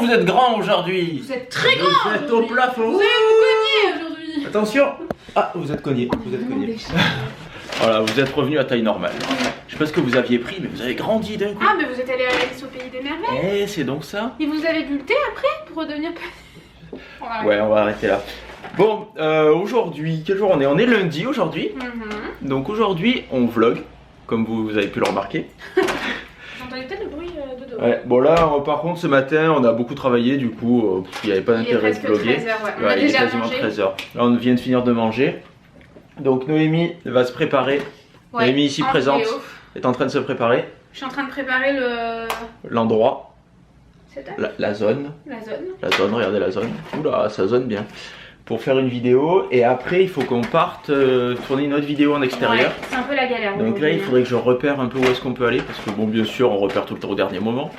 vous êtes grand aujourd'hui. Vous êtes très grand. Vous êtes au plafond. Vous allez vous cogner aujourd'hui. Attention. Ah, vous êtes cogné. Vous êtes cogné. Voilà, vous êtes revenu à taille normale. Je sais pas ce que vous aviez pris, mais vous avez grandi d'un coup. Ah, mais vous êtes allé à Alice au pays des merveilles. Eh, c'est donc ça. Et vous avez bu le thé après pour redevenir... Ouais, on va arrêter là. Bon, aujourd'hui, quel jour on est? On est lundi aujourd'hui. Donc aujourd'hui, on vlog, comme vous avez pu le remarquer. J'entendais peut-être le bruit de dos. Ouais, bon là, par contre, ce matin, on a beaucoup travaillé, du coup, il n'y avait pas d'intérêt de vlogger. 13 h, ouais. On a Ouais, il est déjà quasiment mangé. 13 h. Là, on vient de finir de manger. Donc Noémie va se préparer. Ouais, Noémie ici en présente vidéo. est en train de se préparer. Je suis en train de préparer L'endroit, setup. la zone. La zone. La zone, regardez la zone. Oula, ça zone bien. Pour faire une vidéo et après il faut qu'on parte tourner une autre vidéo en extérieur. Ouais, c'est un peu la galère. Donc là il faudrait que je repère un peu où est-ce qu'on peut aller parce que bon bien sûr on repère tout le temps au dernier moment.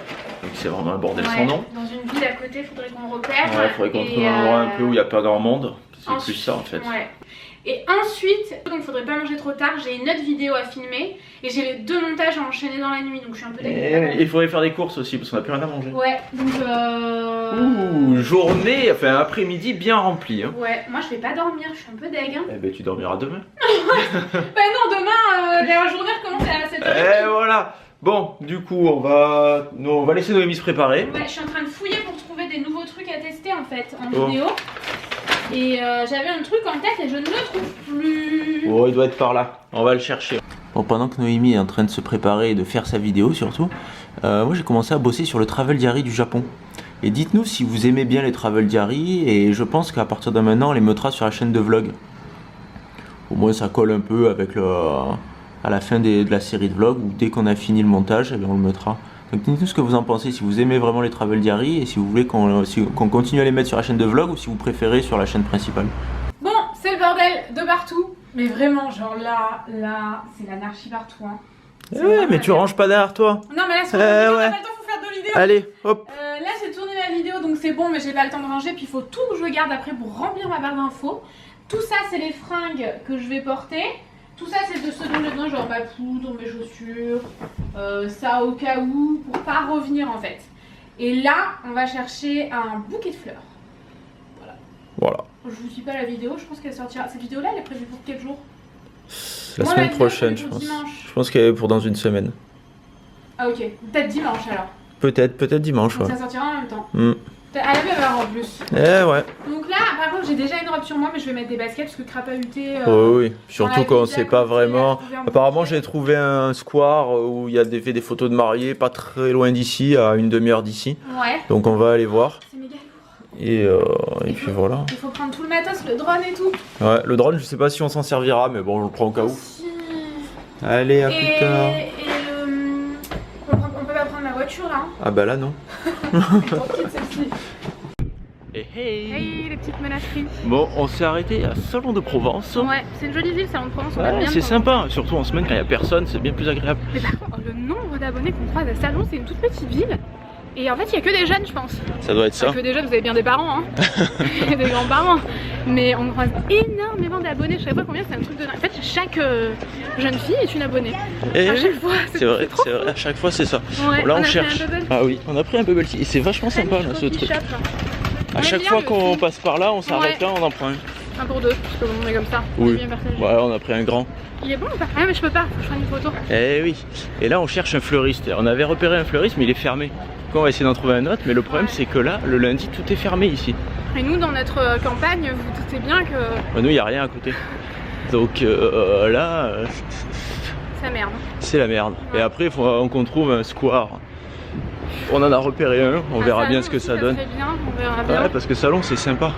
Donc c'est vraiment un bordel sans nom. Dans une ville à côté, il faudrait qu'on repère. Ouais, il faudrait qu'on trouve un endroit un peu où il n'y a pas grand monde. C'est plus ça en fait. Ouais. Et ensuite, donc faudrait pas manger trop tard, j'ai une autre vidéo à filmer et j'ai les deux montages à enchaîner dans la nuit, donc je suis un peu dégoûtée. Et il faudrait faire des courses aussi parce qu'on n'a plus rien à manger. Ouais, donc Ouh, journée, enfin après-midi bien rempli. Hein. Ouais, moi je vais pas dormir, je suis un peu deg. Hein. Eh ben tu dormiras demain. Bah non, demain, la journée recommence à 7h. Et voilà. Bon, du coup on va laisser Noémie se préparer. Ouais, je suis en train de fouiller pour trouver des nouveaux trucs à tester en fait, en vidéo. Et j'avais un truc en tête et je ne le trouve plus. Oh, il doit être par là. On va le chercher. Bon, pendant que Noémie est en train de se préparer et de faire sa vidéo surtout, moi j'ai commencé à bosser sur le Travel Diary du Japon. Et dites-nous si vous aimez bien les Travel Diary et je pense qu'à partir de maintenant on les mettra sur la chaîne de vlog. Au moins ça colle un peu avec à la fin de la série de vlogs où dès qu'on a fini le montage, eh bien, on le mettra. Donc dites-nous ce que vous en pensez, si vous aimez vraiment les Travel Diary et si vous voulez qu'on continue à les mettre sur la chaîne de vlog ou si vous préférez sur la chaîne principale. Bon, c'est le bordel de partout. Mais vraiment, genre là, c'est l'anarchie partout. Hein. Ouais, mais tu ranges pas derrière toi. Non, mais là, c'est pas ouais. le temps, faut faire deux vidéos. Allez, hop. Là, j'ai tourné ma vidéo, donc c'est bon, mais j'ai pas le temps de ranger. Puis il faut tout que je garde après pour remplir ma barre d'infos. Tout ça, c'est les fringues que je vais porter. Tout ça, c'est de ce dont j'ai besoin, genre ma poudre, mes chaussures, ça au cas où, pour pas revenir en fait. Et là, on va chercher un bouquet de fleurs. Voilà. Je vous dis pas la vidéo, je pense qu'elle sortira. Cette vidéo-là, elle est prévue pour quel jour? La semaine prochaine, je pense. Dimanche. Je pense qu'elle est pour dans une semaine. Ah ok, peut-être dimanche alors. Peut-être dimanche, Donc ouais. ça sortira en même temps. À la même heure en plus. Eh ouais. Donc là, par contre, j'ai déjà une robe sur moi, mais je vais mettre des baskets parce que crapahuté. Oui, surtout quand on sait pas vraiment. Apparemment, j'ai trouvé un square où il y a des photos de mariés, pas très loin d'ici, à une demi-heure d'ici. Ouais. Donc on va aller voir. C'est méga lourd. Et puis voilà. Il faut prendre tout le matos, le drone et tout. Ouais, le drone, je sais pas si on s'en servira, mais bon, on le prend au cas où. Allez, à plus tard. Et on peut pas prendre la voiture là. Hein. Ah bah là, non. Tranquille, celle-ci. Hey. Hey, les petites menasseries. Bon, on s'est arrêté à Salon de Provence. Ouais, c'est une jolie ville, Salon de Provence. Ouais, c'est sympa, surtout en semaine quand il y a personne, c'est bien plus agréable. Mais par contre, le nombre d'abonnés qu'on croise à Salon, c'est une toute petite ville. Et en fait, il y a que des jeunes, je pense. Ça doit être ça. Que des jeunes, vous avez bien des parents, hein. Des grands-parents. Mais on croise énormément d'abonnés. Je sais pas combien, c'est un truc de dingue. En fait, chaque jeune fille est une abonnée. Et à chaque fois. C'est vrai, à chaque fois c'est ça. Ouais, bon, là on a cherche. Ah oui, on a pris un bubble tea et c'est vachement sympa là, ce truc. À chaque fois qu'on passe par là, on s'arrête là, on en prend un. Un pour deux, parce que on est comme ça. Oui. Ouais, on a pris un grand. Il est bon ou pas? Ah mais je peux pas, faut que je prenne une photo. Eh oui. Et là on cherche un fleuriste. On avait repéré un fleuriste mais il est fermé. Donc on va essayer d'en trouver un autre, mais le problème c'est que là, le lundi, tout est fermé ici. Et nous dans notre campagne, vous doutez bien que... Bah, nous il n'y a rien à côté. Donc là... c'est la merde. C'est la merde. Ouais. Et après il faut qu'on trouve un square. On en a repéré un, on verra bien ce que ça donne. Bien, on verra bien. Ouais, parce que Salon c'est sympa.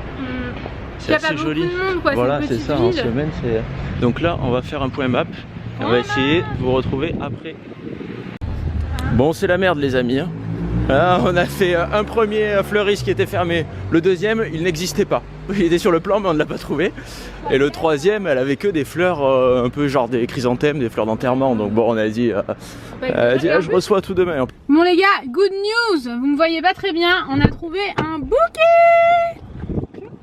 C'est assez joli. Monde, quoi. Voilà, c'est ça, en semaine c'est... Donc là on va faire un point map. On va essayer de vous retrouver après. Bon, c'est la merde les amis. Hein. Là, on a fait un premier fleuriste qui était fermé. Le deuxième, il n'existait pas. Il était sur le plan mais on ne l'a pas trouvé. Et le troisième, elle avait que des fleurs un peu genre des chrysanthèmes, des fleurs d'enterrement. Donc bon, on a dit, je reçois tout demain. Bon les gars, good news. Vous me voyez pas très bien. On a trouvé un bouquet.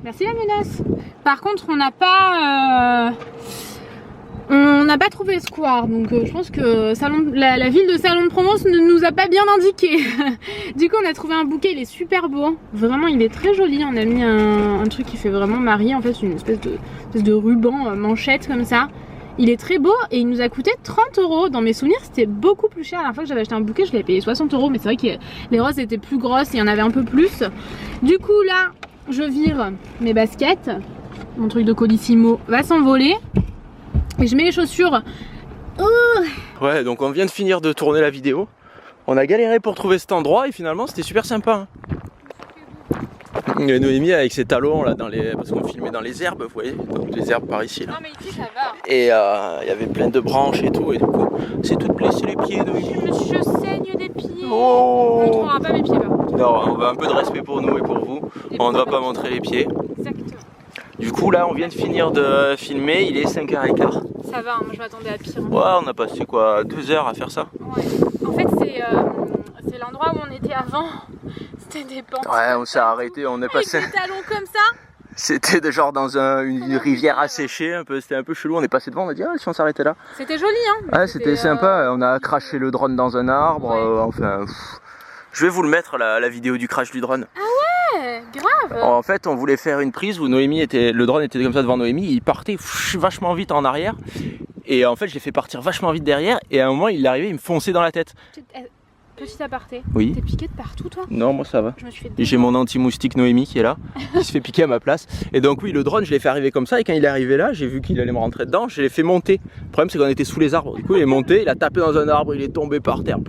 Merci la menace. Par contre, on n'a pas... On n'a pas trouvé le square, donc je pense que la ville de Salon de Provence ne nous a pas bien indiqué. Du coup on a trouvé un bouquet, il est super beau. Vraiment il est très joli, on a mis un truc qui fait vraiment marier, en fait une espèce de ruban manchette comme ça. Il est très beau et il nous a coûté 30 €. Dans mes souvenirs c'était beaucoup plus cher. La dernière fois que j'avais acheté un bouquet je l'avais payé 60 €, mais c'est vrai que les roses étaient plus grosses, il y en avait un peu plus. Du coup là je vire mes baskets, mon truc de Colissimo va s'envoler. Et je mets les chaussures. Ouais, donc on vient de finir de tourner la vidéo. On a galéré pour trouver cet endroit et finalement c'était super sympa. Et Noémie avec ses talons là parce qu'on filmait dans les herbes, vous voyez, donc les herbes par ici là. Non mais ici ça va. Et il y avait plein de branches et tout, et du coup c'est tout blessé les pieds, Noémie. Je saigne des pieds. Oh, on ne trouvera pas mes pieds là. Non, on veut un peu de respect pour nous et pour vous. On ne va pas montrer les pieds. Exactement. Du coup là on vient de finir de filmer, il est 5h15. Ça va, moi je m'attendais à pire. Ouais, on a passé quoi, 2 heures à faire ça. Ouais. En fait c'est l'endroit où on était avant. C'était des pentes. Ouais, on s'est arrêté, on est passé. Avec des talons comme ça. C'était genre dans une rivière asséchée, c'était un peu chelou, on est passé devant, on a dit ah si on s'arrêtait là. C'était joli hein. Ouais, c'était sympa, on a craché le drone dans un arbre, ouais. Enfin... Je vais vous le mettre la vidéo du crash du drone. Ah ouais, grave. En fait on voulait faire une prise où le drone était comme ça devant Noémie, il partait vachement vite en arrière. Et en fait je l'ai fait partir vachement vite derrière et à un moment il est arrivé, il me fonçait dans la tête. Petit aparté, oui. T'es piqué de partout toi? Non moi ça va. Je me suis fait et j'ai mon anti-moustique Noémie qui est là, qui se fait piquer à ma place. Et donc oui le drone je l'ai fait arriver comme ça et quand il est arrivé là, j'ai vu qu'il allait me rentrer dedans, je l'ai fait monter. Le problème c'est qu'on était sous les arbres, du coup il est monté, il a tapé dans un arbre, il est tombé par terre,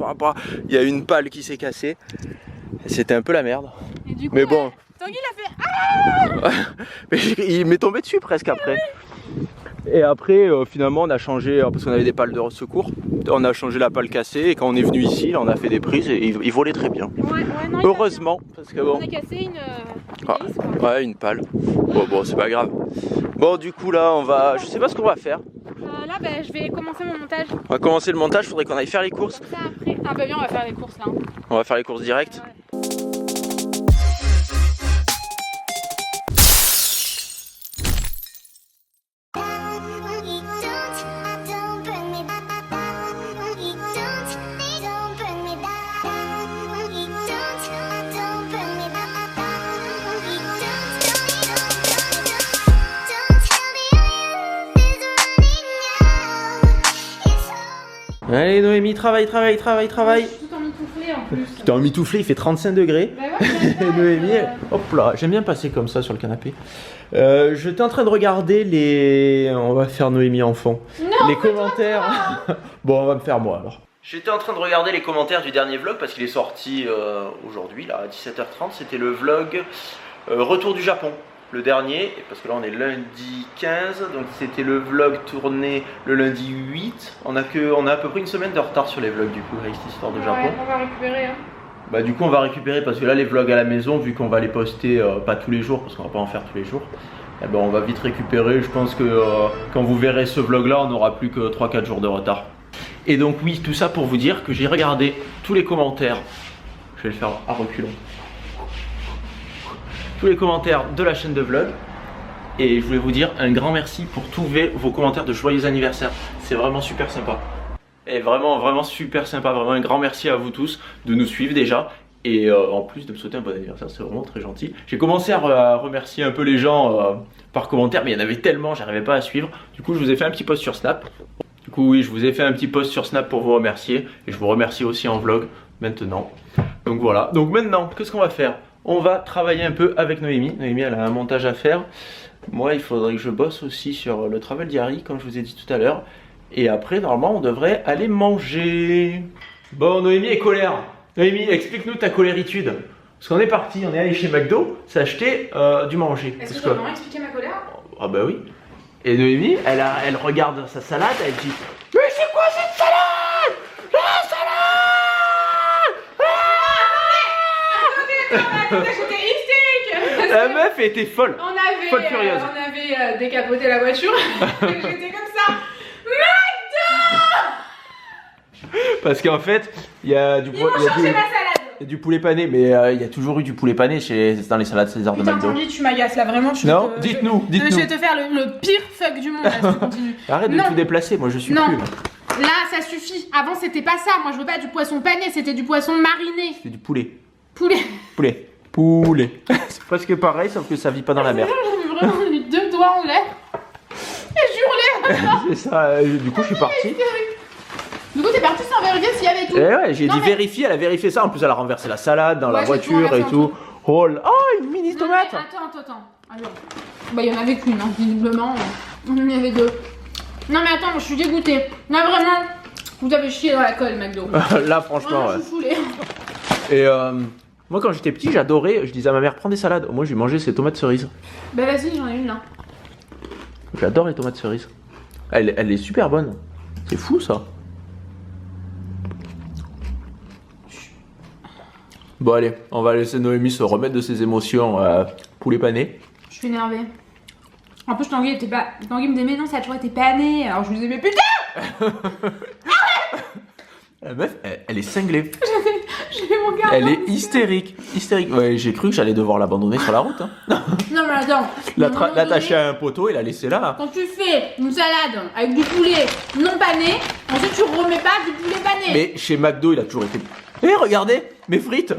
il y a une pale qui s'est cassée. C'était un peu la merde. Et du coup, mais bon. Tanguy il a fait mais il m'est tombé dessus presque après. Et après finalement on a changé, parce qu'on avait des pales de secours, on a changé la pale cassée et quand on est venu ici là, on a fait des prises et il volait très bien. Ouais, non, heureusement parce que bon. On a cassé une hélice, quoi. Ouais, une pale. Bon c'est pas grave. Bon du coup là on va, je sais pas ce qu'on va faire. Là je vais commencer mon montage. On va commencer le montage, faudrait qu'on aille faire les courses. Comme ça après. Ah bah bien on va faire les courses là. On va faire les courses directes. Ouais. Allez Noémie, travaille. Je suis tout en mitouflé en plus. T'es en mitouflé, il fait 35 degrés. Bah ouais, Noémie, hop là, j'aime bien passer comme ça sur le canapé. J'étais en train de regarder les... On va faire Noémie enfant. Non, les commentaires. Bon, on va me faire moi alors. J'étais en train de regarder les commentaires du dernier vlog parce qu'il est sorti aujourd'hui, là, à 17h30. C'était le vlog Retour du Japon. Le dernier, parce que là on est lundi 15, donc c'était le vlog tourné le lundi 8. On a à peu près une semaine de retard sur les vlogs du coup avec cette histoire de Japon. On va récupérer. Hein. Bah du coup on va récupérer parce que là les vlogs à la maison, vu qu'on va les poster pas tous les jours, parce qu'on va pas en faire tous les jours, eh ben, on va vite récupérer. Je pense que quand vous verrez ce vlog là, on n'aura plus que 3-4 jours de retard. Et donc oui, tout ça pour vous dire que j'ai regardé tous les commentaires. Je vais le faire à reculons. Tous les commentaires de la chaîne de vlog et je voulais vous dire un grand merci pour tous vos commentaires de joyeux anniversaire. C'est vraiment super sympa et vraiment super sympa, vraiment un grand merci à vous tous de nous suivre déjà et en plus de me souhaiter un bon anniversaire, c'est vraiment très gentil. J'ai commencé à remercier un peu les gens par commentaire, mais il y en avait tellement, j'arrivais pas à suivre. Du coup je vous ai fait un petit post sur Snap. Du coup oui, je vous ai fait un petit post sur Snap pour vous remercier et je vous remercie aussi en vlog maintenant. Donc voilà, donc maintenant qu'est-ce qu'on va faire? On va travailler un peu avec Noémie. Noémie, elle a un montage à faire. Moi, il faudrait que je bosse aussi sur le travel diary, comme je vous ai dit tout à l'heure. Et après, normalement, on devrait aller manger. Bon, Noémie est colère. Noémie, explique-nous ta coléritude. Parce qu'on est parti, on est allé chez McDo s'acheter du manger. Est-ce que tu peux vraiment expliquer ma colère? Ah bah oui. Et Noémie, elle regarde sa salade, elle dit « Mais c'est quoi cette salade? La salade !» J'étais hystérique. La meuf était folle. Folle furieuse. On avait décapoté la voiture. J'étais comme ça. McDo. Parce qu'en fait, il y a du Ils m'ont changé ma salade. Du poulet pané, mais il y a toujours eu du poulet pané dans les salades César de Putain, McDo. Tanguy, tu m'agaces là, vraiment. Non, dites-nous. Je vais te faire le pire fuck du monde là, si tu continues. Arrête de tout déplacer, moi je suis Non. plus. Là, ça suffit. Avant, c'était pas ça. Moi, je veux pas du poisson pané, c'était du poisson mariné. C'est du poulet. Poulet. C'est presque pareil, sauf que ça vit pas dans la mer. J'ai vraiment mis 2 doigts en l'air. Et j'hurlais. C'est ça, du coup je suis parti. Du coup, t'es parti sans vérifier s'il y avait tout. Et ouais, j'ai dit vérifier, elle a vérifié ça. En plus, elle a renversé la salade dans la voiture et tout. Oh, une mini tomate. Attends. Alors, bah, il y en avait qu'une, hein, visiblement. Il y en avait 2. Non, mais attends, je suis dégoûtée. Là, vraiment, vous avez chié dans la colle, McDo. Là, franchement, Je suis saoulée. Et moi, quand j'étais petit, j'adorais. Je disais à ma mère, prends des salades. Moi, j'ai mangé ces tomates cerises. Bah, vas-y, j'en ai une là. J'adore les tomates cerises. Elle est super bonne. C'est fou ça. Bon allez, on va laisser Noémie se remettre de ses émotions poulet pané. Je suis énervée. En plus, Tanguy me dit, mais non, ça a toujours été pané. Alors je lui disais, mais putain. La meuf, elle est cinglée. J'ai mon gars. Elle est hystérique. Ouais, j'ai cru que j'allais devoir l'abandonner sur la route. Hein. Non mais attends. L'attacher à un poteau et la laisser là. Quand tu fais une salade avec du poulet non pané, ensuite tu remets pas du poulet pané. Mais chez McDo, il a toujours été... regardez, mes frites.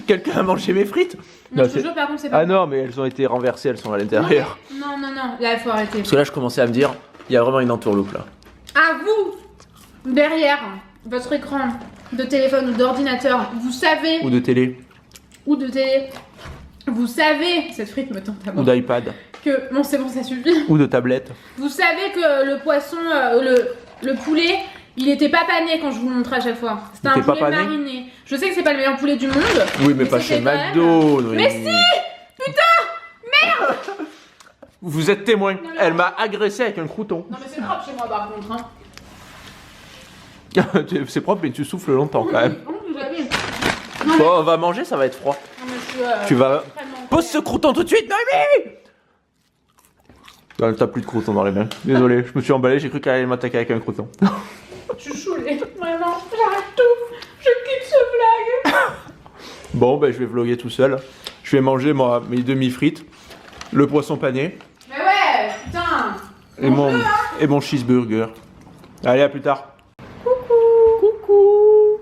Quelqu'un a mangé mes frites. Non, je te jure, par contre, c'est pas... Ah non, mais elles ont été renversées, elles sont à l'intérieur. Non, là, il faut arrêter. Parce que là, je commençais à me dire, il y a vraiment une entourloupe là. À vous, derrière votre écran de téléphone ou d'ordinateur, vous savez... Ou de télé. Vous savez, cette frite me tente à moi. Ou d'iPad. Que, bon, c'est bon, ça suffit. Ou de tablette. Vous savez que le poisson, le poulet... Il était pas pané quand je vous le montre à chaque fois. C'était un poulet mariné. Je sais que c'est pas le meilleur poulet du monde. Oui, mais pas chez McDo. Mais si. Putain. Merde. Vous êtes témoin. Elle m'a agressé avec un crouton. Non mais c'est propre chez moi par contre. Hein. C'est propre mais tu souffles longtemps quand même. Non, bon, on va manger, ça va être froid. Non, mais tu vas... Pose ce crouton tout de suite, Noémie. T'as plus de crouton dans les mains. Désolé, je me suis emballé, j'ai cru qu'elle allait m'attaquer avec un crouton. Je suis saoulée, vraiment, j'arrête tout, je quitte ce vlog. Bon, ben je vais vlogger tout seul. Je vais manger mes demi-frites, le poisson pané. Mais ouais, putain. Et mon cheeseburger. Allez, à plus tard. Coucou.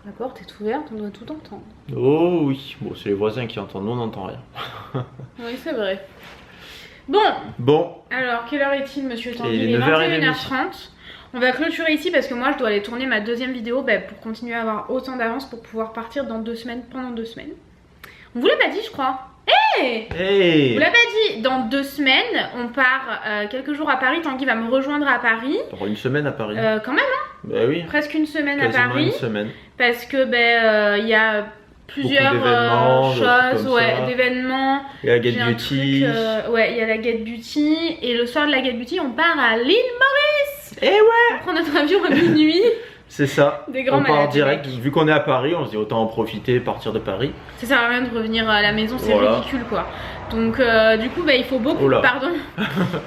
La porte est ouverte, on doit tout entendre. Oh oui, bon, c'est les voisins qui entendent, nous on n'entend rien. Oui, c'est vrai. Bon. Alors, quelle heure est-il, monsieur Tanguy? Il est 21h30. On va clôturer ici parce que moi je dois aller tourner ma deuxième vidéo pour continuer à avoir autant d'avance pour pouvoir partir dans 2 semaines, pendant 2 semaines. On vous l'a pas dit je crois. Hey, on vous l'a pas dit. Dans 2 semaines, on part quelques jours à Paris. Tanguy va me rejoindre à Paris. Pour une semaine à Paris. Quand même hein. Bah oui. Presque une semaine quasiment à Paris. Une semaine. Parce que il y a plusieurs choses, d'événements. Il y a la Get Beauty. Ouais, il y a la Get Beauty. Et le soir de la Get Beauty, on part à l'île Maurice. Et ouais. On prend notre avion à minuit. C'est ça. Des grands on part malades, direct. Vu qu'on est à Paris, on se dit autant en profiter, partir de Paris. Ça sert à rien de revenir à la maison, c'est ridicule quoi. Donc du coup, il faut beaucoup. Pardon.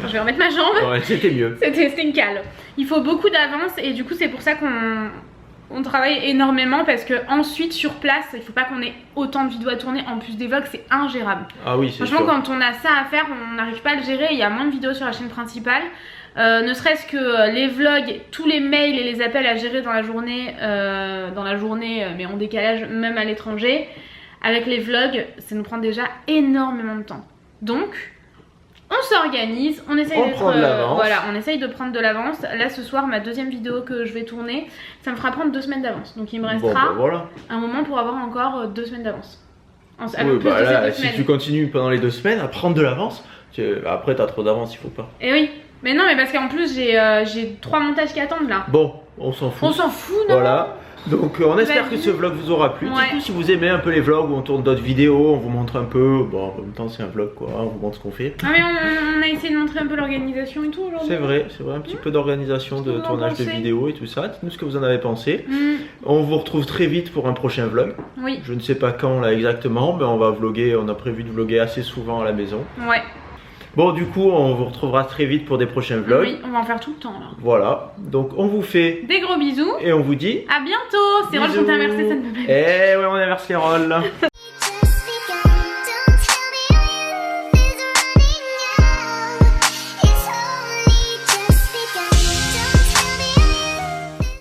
Je vais remettre ma jambe. Ouais, c'était mieux. C'était une cale. Il faut beaucoup d'avance et du coup, c'est pour ça qu'on travaille énormément parce que ensuite sur place, il faut pas qu'on ait autant de vidéos à tourner en plus des vlogs, c'est ingérable. Ah oui, c'est sûr. Franchement, quand on a ça à faire, on n'arrive pas à le gérer. Il y a moins de vidéos sur la chaîne principale. Ne serait-ce que les vlogs, tous les mails et les appels à gérer dans la journée, mais en décalage même à l'étranger. Avec les vlogs, ça nous prend déjà énormément de temps. Donc, on s'organise, on essaye on essaye de prendre de l'avance. Là ce soir, ma deuxième vidéo que je vais tourner, ça me fera prendre 2 semaines d'avance. Donc il me restera un moment pour avoir encore 2 semaines d'avance. Si tu continues pendant les 2 semaines à prendre de l'avance, après t'as trop d'avance, il faut pas. Et oui. Mais non, mais parce qu'en plus j'ai 3 montages qui attendent là. Bon, on s'en fout. On s'en fout, non? Voilà. Donc on espère que ce vlog vous aura plu. Dites-nous si vous aimez un peu les vlogs où on tourne d'autres vidéos, on vous montre un peu. Bon, en même temps c'est un vlog quoi, on vous montre ce qu'on fait. Ah mais on a essayé de montrer un peu l'organisation et tout aujourd'hui. C'est vrai, un petit peu d'organisation de tournage de vidéos et tout ça. Dites-nous ce que vous en avez pensé. On vous retrouve très vite pour un prochain vlog. Oui. Je ne sais pas quand là exactement, mais on va vlogger, on a prévu de vlogger assez souvent à la maison. Ouais. Bon, du coup, on vous retrouvera très vite pour des prochains vlogs. Oui, on va en faire tout le temps là. Voilà, donc on vous fait des gros bisous et on vous dit à bientôt. C'est Roll qui t'a inversé, ça ne peut pas. Eh ouais, on inverse les rôles.